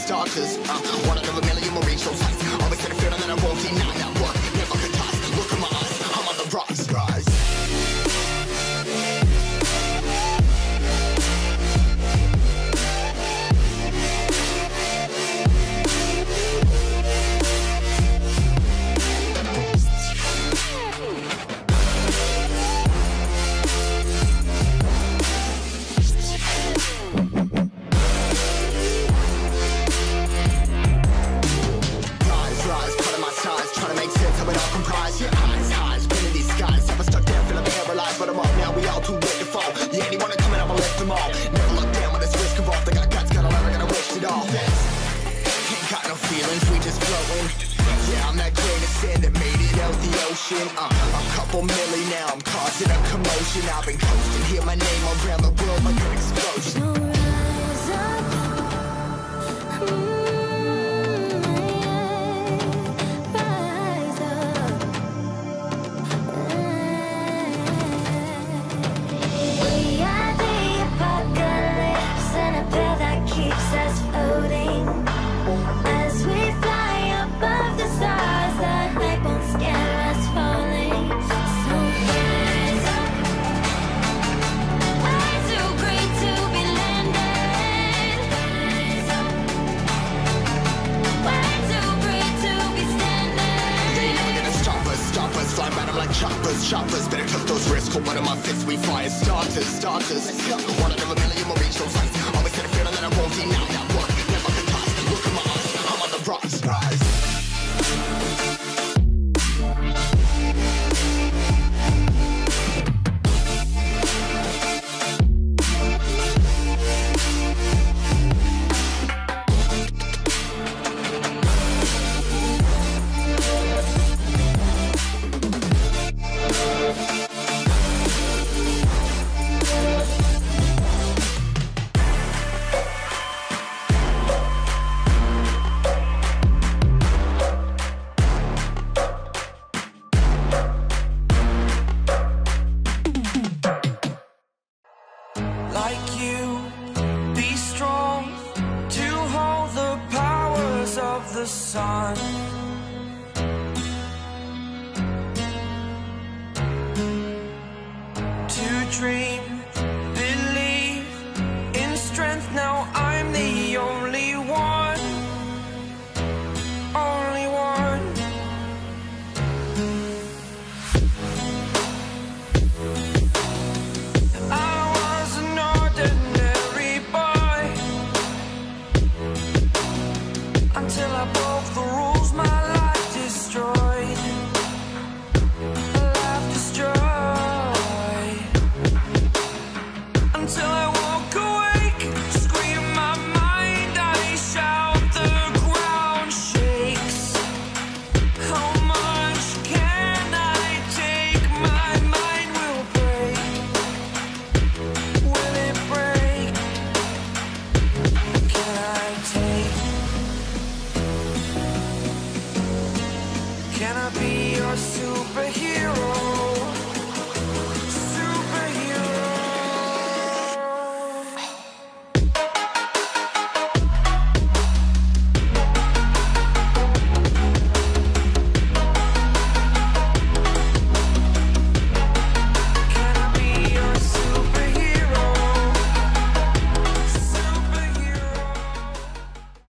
starters. One out of a million will reach those heights. Always had a feeling that I won't deny that work. Never could toss. Look in my eyes, I'm on the rocks. Rise. A couple milli now, I'm causing a commotion. I've been coasting, hear my name around the world like an explosion. So rise up, rise up. We are the apocalypse, and a path that keeps us floating. As we fly above the stars, the hype won't scare us falling. So rise up. Way too great to be landed. Rise up. Way too great to be standing. They never gonna stop us, fly by them like choppers. Better cut those risks, hold one of my fists, we fire starters. Let's go. One out of a million will reach those heights. Always had a feeling that I won't deny that work. Never could toss. Look in my eyes, I'm on the rocks. Rise. Like you, be strong to hold the powers of the sun.